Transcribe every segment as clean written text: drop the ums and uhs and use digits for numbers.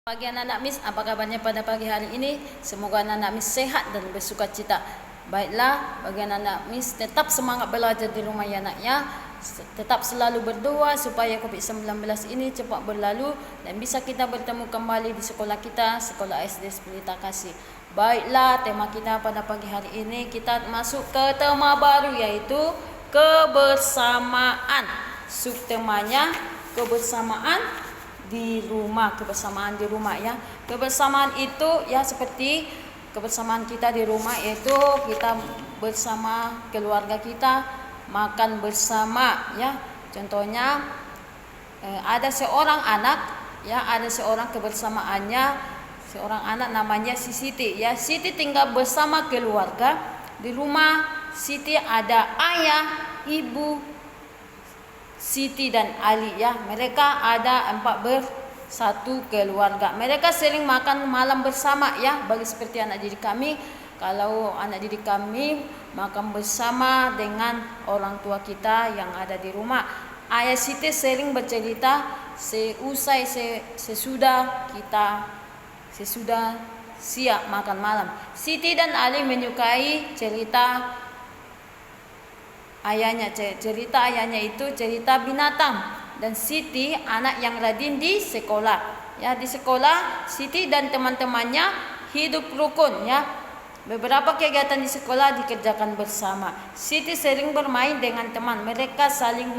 Pagi anak-anak Miss, apa kabarnya pada pagi hari ini? Semoga anak-anak Miss sehat dan bersuka cita. Baiklah, bagi anak-anak Miss tetap semangat belajar di rumah ya nak ya. Tetap selalu berdoa supaya COVID-19 ini cepat berlalu dan bisa kita bertemu kembali di sekolah kita, sekolah SD Pelita Kasih. Baiklah, tema kita pada pagi hari ini kita masuk ke tema baru yaitu kebersamaan. Subtemanya kebersamaan di rumah, kebersamaan di rumah ya. Kebersamaan itu ya seperti kebersamaan kita di rumah, yaitu kita bersama keluarga kita makan bersama ya. Contohnya ada seorang anak ya, ada seorang kebersamaannya, seorang anak namanya si Siti ya. Siti tinggal bersama keluarga di rumah. Siti ada ayah, ibu Siti dan Ali ya. Mereka ada 41 keluarga. Mereka sering makan malam bersama ya. Bagi seperti anak didik kami, kalau anak didik kami makan bersama dengan orang tua kita yang ada di rumah. Ayah Siti sering bercerita sesudah siap makan malam. Siti dan Ali menyukai cerita ayahnya itu cerita binatang. Dan Siti anak yang rajin di sekolah ya. Di sekolah Siti dan teman-temannya hidup rukun ya. Beberapa kegiatan di sekolah dikerjakan bersama. Siti sering bermain dengan teman. Mereka saling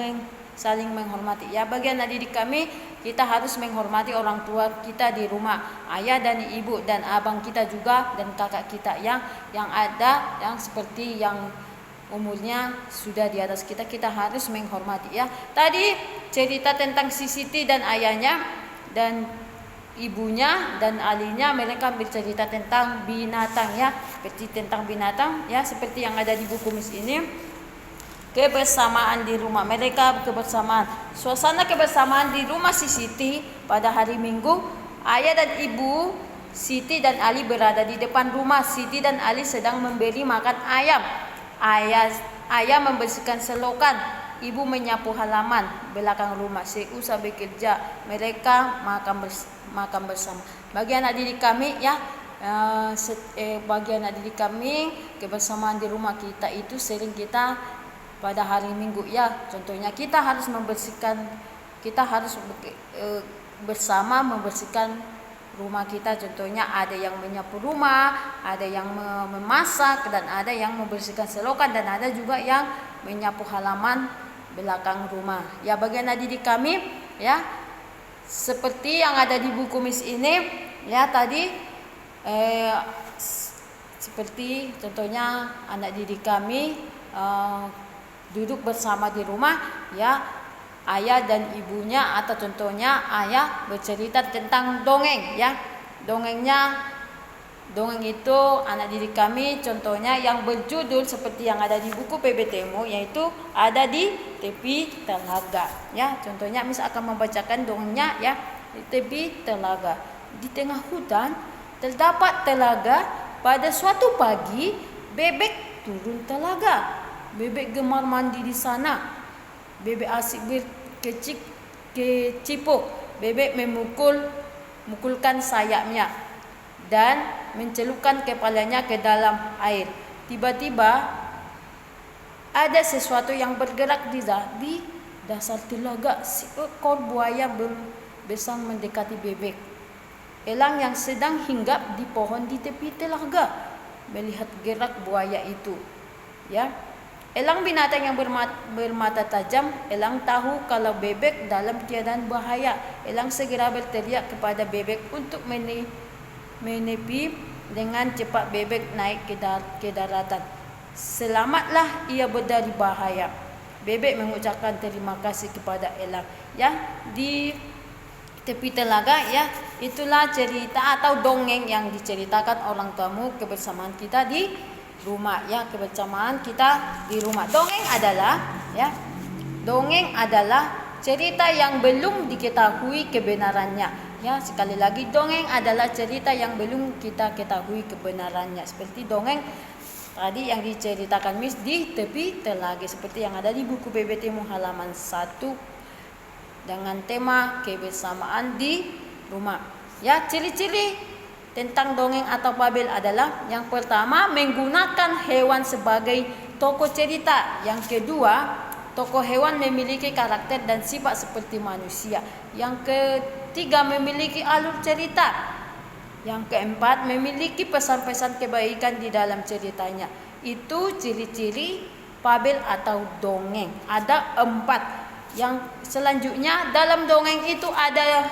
menghormati ya. Bagi anak didik kami, kita harus menghormati orang tua kita di rumah, ayah dan ibu dan abang kita juga dan kakak kita yang ada yang seperti yang umurnya sudah di atas kita, kita harus menghormati ya. Tadi cerita tentang si Siti dan ayahnya dan ibunya dan alinya, mereka bercerita tentang binatang ya, seperti tentang binatang ya, seperti yang ada di buku Miss ini. Kebersamaan di rumah mereka, kebersamaan, suasana kebersamaan di rumah si Siti pada hari Minggu. Ayah dan ibu Siti dan Ali berada di depan rumah. Siti dan Ali sedang memberi makan ayam. Ayah membersihkan selokan, ibu menyapu halaman belakang rumah. Seusai bekerja, mereka makan bersama. Bagi anak didik kami ya, kebersamaan di rumah kita itu sering kita pada hari Minggu ya. Contohnya kita harus bersama membersihkan rumah kita. Contohnya ada yang menyapu rumah, ada yang memasak, dan ada yang membersihkan selokan, dan ada juga yang menyapu halaman belakang rumah ya. Bagi anak didik kami ya, seperti yang ada di buku Miss ini ya tadi, seperti contohnya anak didik kami duduk bersama di rumah ya, ayah dan ibunya, atau contohnya ayah bercerita tentang dongeng ya. Dongeng itu anak didik kami contohnya yang berjudul seperti yang ada di buku PBTmu, yaitu ada di tepi telaga ya. Contohnya Miss akan membacakan dongengnya ya. Di tepi telaga, di tengah hutan terdapat telaga. Pada suatu pagi bebek turun telaga. Bebek gemar mandi di sana. Bebek asik berkecipuk. Bebek memukulkan sayapnya dan mencelupkan kepalanya ke dalam air. Tiba-tiba ada sesuatu yang bergerak di dasar telaga. Seekor buaya besar mendekati bebek. Elang yang sedang hinggap di pohon di tepi telaga melihat gerak buaya itu ya. Elang binatang yang bermata tajam. Elang tahu kalau bebek dalam keadaan bahaya. Elang segera berteriak kepada bebek untuk menepi. Dengan cepat bebek naik ke daratan. Selamatlah ia dari bahaya. Bebek mengucapkan terima kasih kepada elang ya. Di tepi telaga ya, itulah cerita atau dongeng yang diceritakan orang tuamu kebersamaan kita di rumah ya, kebersamaan kita di rumah. Dongeng adalah cerita yang belum diketahui kebenarannya ya. Sekali lagi, dongeng adalah cerita yang belum kita ketahui kebenarannya, seperti dongeng tadi yang diceritakan Miss di tepi telaga, seperti yang ada di buku PBTmu halaman 1 dengan tema kebersamaan di rumah. Ya, ciri-ciri tentang dongeng atau fabel adalah yang pertama menggunakan hewan sebagai tokoh cerita. Yang kedua, tokoh hewan memiliki karakter dan sifat seperti manusia. Yang ketiga, memiliki alur cerita. Yang keempat, memiliki pesan-pesan kebaikan di dalam ceritanya. Itu ciri-ciri fabel atau dongeng. Ada 4. Yang selanjutnya, dalam dongeng itu ada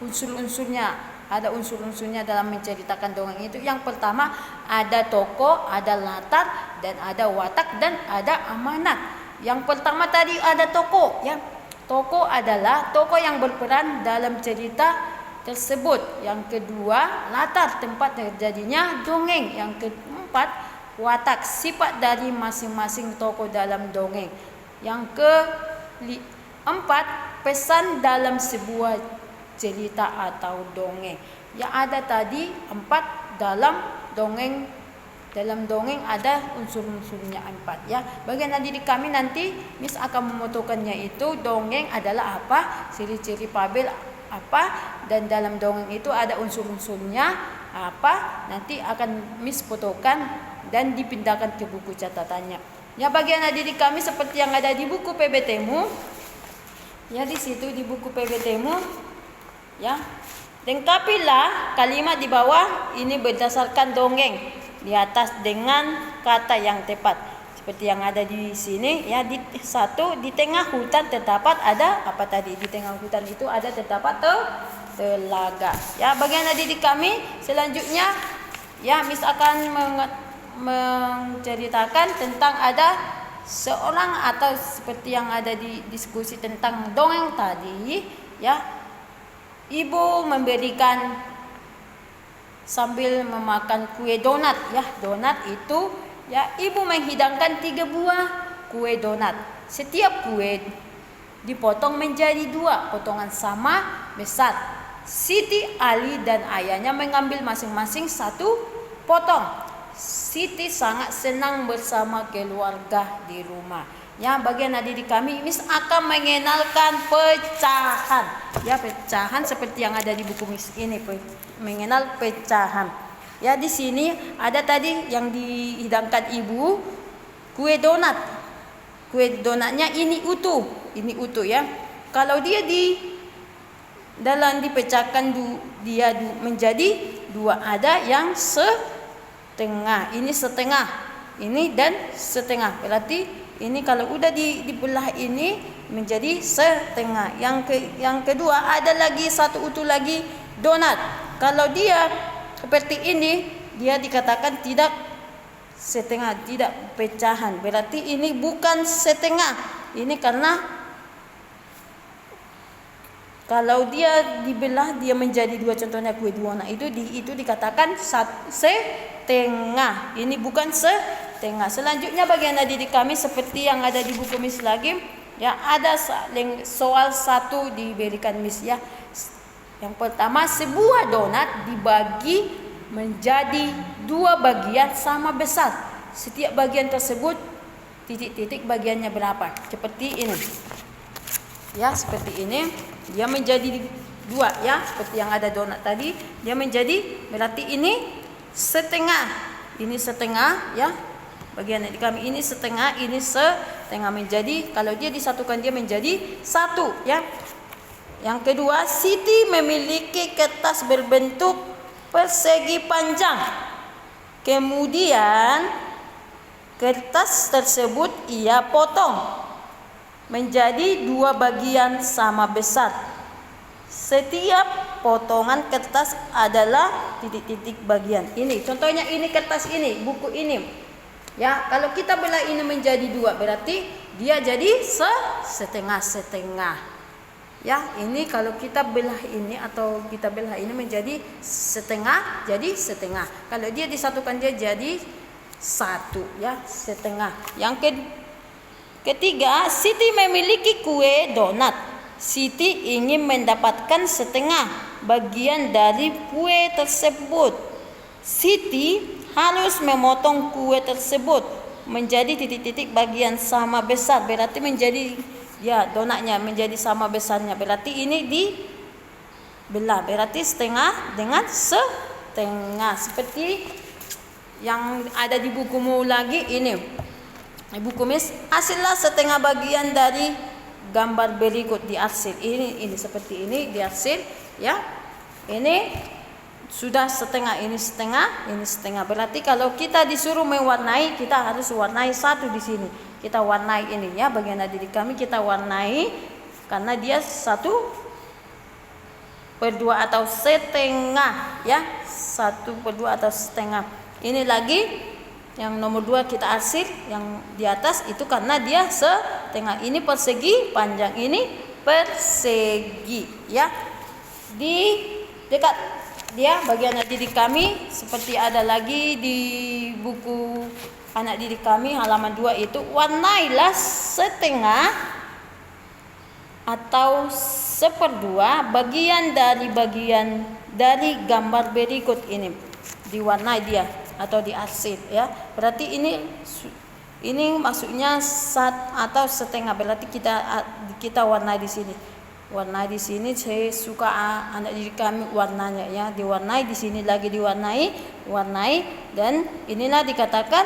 unsur-unsurnya. Ada unsur-unsurnya dalam menceritakan dongeng itu. Yang pertama, ada tokoh, ada latar, dan ada watak, dan ada amanat. Yang pertama tadi ada tokoh, ya. Tokoh adalah tokoh yang berperan dalam cerita tersebut. Yang kedua, latar tempat terjadinya dongeng. Yang keempat, watak sifat dari masing-masing tokoh dalam dongeng. Yang keempat, pesan dalam sebuah cerita atau dongeng. Yang ada tadi 4 dalam dongeng. Dalam dongeng ada unsur-unsurnya 4, ya. Bagian didik kami nanti Miss akan memotokannya itu dongeng adalah apa, ciri-ciri fabel apa, dan dalam dongeng itu ada unsur-unsurnya apa. Nanti akan Miss fotokan dan dipindahkan ke buku catatannya. Ya, bagian didik kami seperti yang ada di buku PBT-mu. Ya, di situ di buku PBT-mu. Ya, lengkapilah kalimat di bawah ini berdasarkan dongeng, di atas dengan kata yang tepat. Seperti yang ada di sini, ya, di tengah hutan terdapat ada apa tadi? Di tengah hutan itu ada terdapat telaga. Ya, bagian didik kami selanjutnya, ya, Miss akan menceritakan tentang ada seorang atau seperti yang ada di diskusi tentang dongeng tadi, ya. Ibu memberikan sambil memakan kue donat, ya. Donat itu, ya, ibu menghidangkan 3 buah kue donat. Setiap kue dipotong menjadi 2 potongan sama besar. Siti, Ali, dan ayahnya mengambil masing-masing 1 potong. Siti sangat senang bersama keluarga di rumah. Ya, bagian didik kami Miss akan mengenalkan pecahan. Ya, pecahan seperti yang ada di buku Miss ini, mengenal pecahan. Ya, di sini ada tadi yang dihidangkan ibu kue donat. Kue donatnya ini utuh ya. Kalau dia dipecahkan dia menjadi 2, ada yang setengah, ini setengah, ini dan setengah. Berarti ini kalau udah dibelah ini menjadi setengah. Yang kedua ada lagi 1 utuh lagi donat. Kalau dia seperti ini, dia dikatakan tidak setengah, tidak pecahan. Berarti ini bukan setengah. Ini karena kalau dia dibelah dia menjadi 2, contohnya kue donat itu dikatakan setengah. Ini bukan setengah. Selanjutnya bagian didik kami seperti yang ada di buku Miss lagi, ya, ada soal 1 diberikan Miss, ya. Yang pertama, sebuah donat dibagi menjadi 2 bagian sama besar. Setiap bagian tersebut titik-titik bagiannya berapa? Seperti ini. Ya, seperti ini. Dia menjadi 2, ya, seperti yang ada donat tadi. Dia menjadi, berarti ini setengah. Ini setengah, ya. Bagian di kami ini setengah, ini setengah, menjadi, kalau dia disatukan dia menjadi 1, ya. Yang kedua, Siti memiliki kertas berbentuk persegi panjang. Kemudian kertas tersebut ia potong menjadi 2 bagian sama besar. Setiap potongan kertas adalah titik-titik bagian. Ini contohnya, ini kertas ini, buku ini. Ya, kalau kita belah ini menjadi 2, berarti dia jadi setengah-setengah. Ya, ini kalau kita belah ini atau kita belah ini menjadi setengah, jadi setengah. Kalau dia disatukan dia jadi 1, ya, setengah. Yang ketiga, Siti memiliki kue donat. Siti ingin mendapatkan setengah bagian dari kue tersebut. Siti harus memotong kue tersebut menjadi titik-titik bagian sama besar. Berarti menjadi, ya, donatnya menjadi sama besarnya. Berarti ini belah, berarti setengah dengan setengah. Seperti yang ada di bukumu lagi ini. Buku Miss, hasillah setengah bagian dari gambar berikut dihasil. Ini seperti ini dihasil ya. Ini sudah setengah, ini setengah, ini setengah. Berarti kalau kita disuruh mewarnai, kita harus warnai satu di sini. Kita warnai ini ya, bagian dari kami kita warnai karena dia 1/2 atau setengah ya, 1/2 atau setengah. Ini lagi yang nomor 2 kita hasil yang di atas itu karena dia setengah. Ini persegi, panjang ini persegi ya. Di dekat dia bagian anak didik kami seperti ada lagi di buku anak didik kami halaman 2 itu, warnailah setengah atau 1/2 bagian dari gambar berikut ini. Diwarnai dia atau dihasil ya. Berarti ini maksudnya atau setengah. Berarti kita warnai di sini. Warnai di sini, saya suka anak didik kami warnanya ya, diwarnai di sini lagi warnai dan inilah dikatakan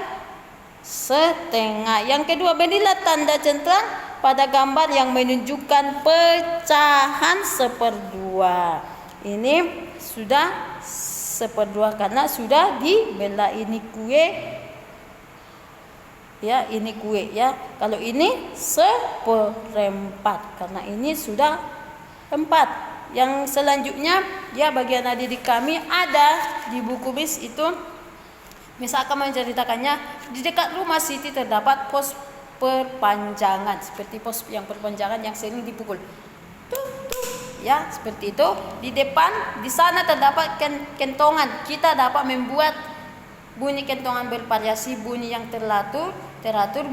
setengah. Yang kedua, berilah tanda centang pada gambar yang menunjukkan pecahan 1/2. Ini sudah 1/2 karena sudah dibelah. Ini kue ya, ini kue ya. Kalau ini 1/4 karena ini sudah 4. Yang selanjutnya ya, bagian adik didik kami ada di buku Miss itu. Misalkan menceritakannya, di dekat rumah Siti terdapat pos perpanjangan, seperti pos yang perpanjangan yang sering dipukul. Ya, seperti itu. Di depan di sana terdapat kentongan. Kita dapat membuat bunyi kentongan bervariasi, bunyi yang teratur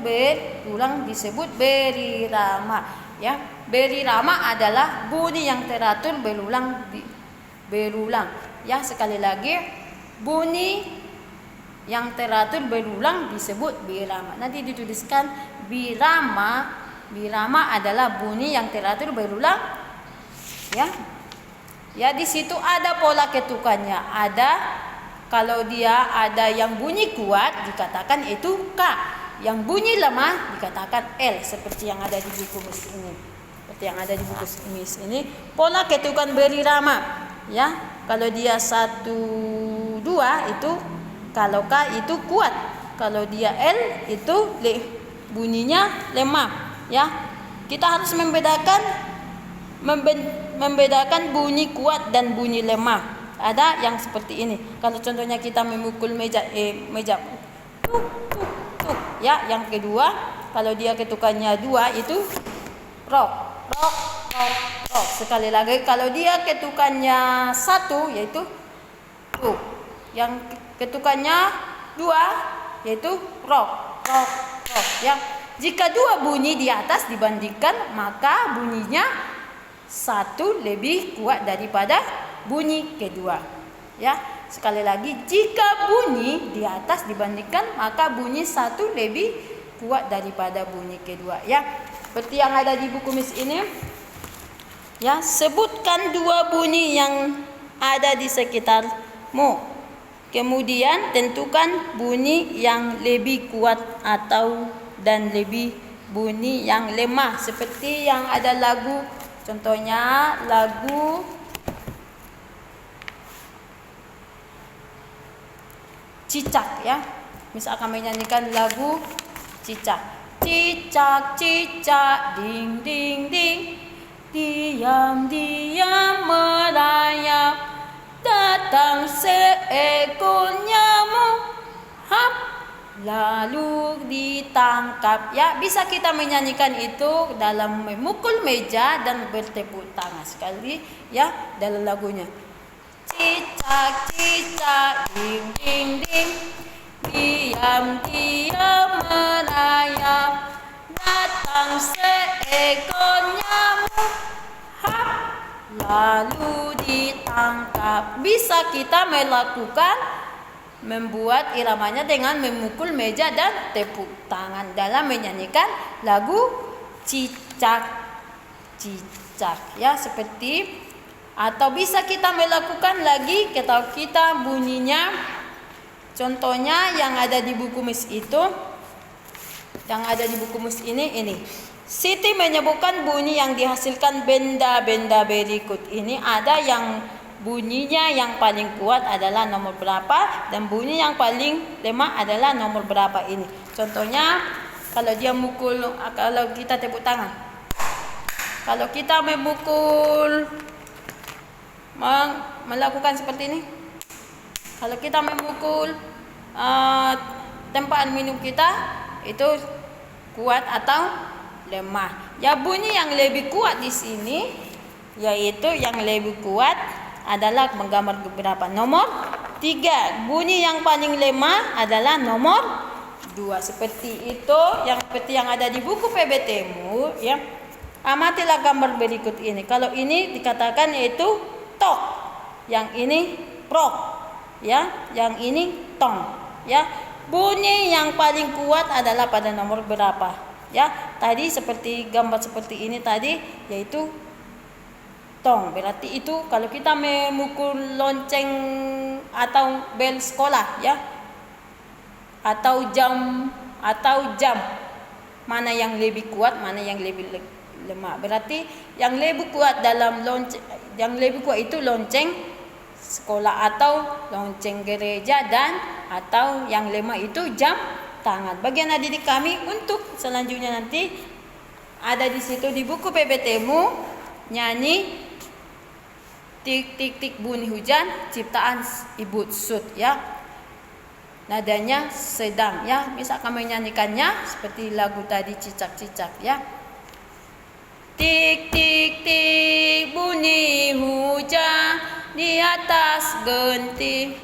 berulang disebut berirama. Ya, berirama adalah bunyi yang teratur berulang. Ya, sekali lagi, bunyi yang teratur berulang disebut birama. Nanti dituliskan birama. Birama adalah bunyi yang teratur berulang. Ya, di situ ada pola ketukannya. Ada, kalau dia ada yang bunyi kuat dikatakan itu K, yang bunyi lemah dikatakan L, seperti yang ada di buku Miss ini. Seperti yang ada di buku Miss ini, pola ketukan berirama. Ya, kalau dia 1, 2 itu, kalau K itu kuat, kalau dia L itu bunyinya lemah. Ya, kita harus membedakan bunyi kuat dan bunyi lemah. Ada yang seperti ini. Kalau contohnya kita memukul meja tuk tuk tuk. Ya, yang kedua, kalau dia ketukannya 2 itu rok rok rok rok. Sekali lagi, kalau dia ketukannya 1 yaitu tuk. Yang ketukannya 2 yaitu rok rok rok. Ya, jika 2 bunyi di atas dibandingkan, maka bunyinya 1 lebih kuat daripada bunyi kedua. Ya, sekali lagi, jika bunyi di atas dibandingkan, maka bunyi 1 lebih kuat daripada bunyi kedua. Ya, seperti yang ada di buku Miss ini. Ya, sebutkan 2 bunyi yang ada di sekitarmu. Kemudian tentukan bunyi yang lebih kuat dan lebih bunyi yang lemah. Seperti yang ada lagu, contohnya lagu Cicak ya. Misal kami nyanyikan lagu Cicak. Cicak cicak ding ding ding, diam diam merayap, datang seekor nyamuk, hap, lalu ditangkap. Ya, bisa kita menyanyikan itu dalam memukul meja dan bertepuk tangan sekali ya dalam lagunya. Cicak cicak ding ding ding, diam diam merayap, datang seekor nyamuk, hap, lalu ditangkap. Bisa kita membuat iramanya dengan memukul meja dan tepuk tangan dalam menyanyikan lagu Cicak Cicak ya. Seperti Atau bisa kita melakukan lagi kalau kita bunyinya, contohnya yang ada di buku Miss itu, yang ada di buku Miss ini. Siti menyebutkan bunyi yang dihasilkan benda-benda berikut ini. Ada yang bunyinya yang paling kuat adalah nomor berapa, dan bunyi yang paling lemah adalah nomor berapa ini. Contohnya kalau dia mukul, kalau kita tepuk tangan, kalau kita memukul, melakukan seperti ini, kalau kita memukul tempaan minum kita, itu kuat atau lemah. Ya, bunyi yang lebih kuat di sini, yaitu yang lebih kuat adalah menggambar berapa? Nomor 3. Bunyi yang paling lemah adalah nomor 2. Seperti itu, seperti yang ada di buku PBT-mu, ya. Amatilah gambar berikut ini. Kalau ini dikatakan yaitu tok, yang ini prok, ya, yang ini tong, ya. Bunyi yang paling kuat adalah pada nomor berapa, ya. Tadi seperti gambar seperti ini tadi, yaitu tong. Berarti itu kalau kita memukul lonceng atau bel sekolah, ya, atau jam, mana yang lebih kuat, mana yang lebih lemah. Berarti yang lebih kuat dalam lonceng, yang lebih kuat itu lonceng sekolah atau lonceng gereja, dan atau yang lemah itu jam tangan. Bagian adik kami untuk selanjutnya nanti ada di situ di buku PBT-mu, nyanyi tik tik tik bunyi hujan ciptaan Ibu Sud, ya. Nadanya sedang, ya. Bisa kami nyanyikannya seperti lagu tadi, cicak-cicak, ya. Tik tik tik bunyi hujan di atas genting,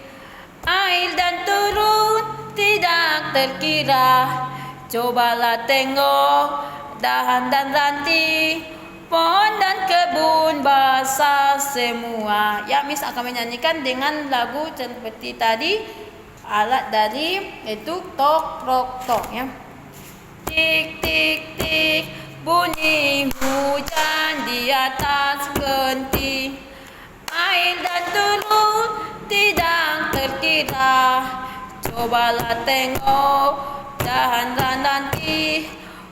air dan turun tidak terkira. Cobalah tengok dahan dan ranting, pohon dan kebun basah semua. Ya, Miss akan menyanyikan dengan lagu seperti tadi, alat dari itu tok prok tok, ya. Tik tik tik bunyi hujan di atas genting, air dan turun tidak terkira. Cobalah tengok dahan dan ranting,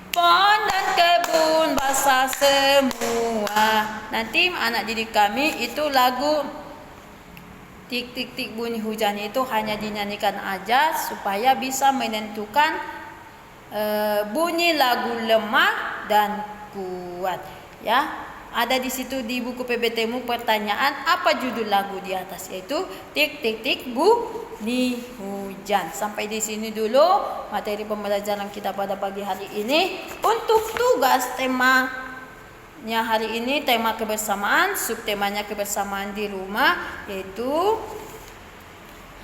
pohon dan kebun basah semua. Nanti anak didik kami itu lagu tik tik tik bunyi hujan itu hanya dinyanyikan aja supaya bisa menentukan bunyi lagu lemah dan kuat, ya. Ada di situ di buku PBT-mu pertanyaan apa judul lagu di atas, yaitu tik tik tik bunyi hujan. Sampai di sini dulu materi pembelajaran kita pada pagi hari ini. Untuk tugas temanya hari ini tema kebersamaan, subtemanya kebersamaan di rumah, yaitu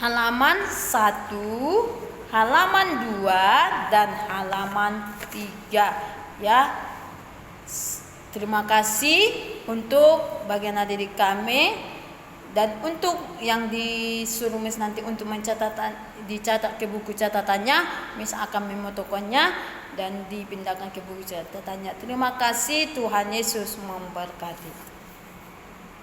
halaman 1, halaman 2 dan halaman 3, ya. Terima kasih untuk bagian adik kami, dan untuk yang disuruh Miss nanti untuk dicatat ke buku catatannya, Miss akan memotokannya dan dipindahkan ke buku catatannya. Terima kasih, Tuhan Yesus memberkati.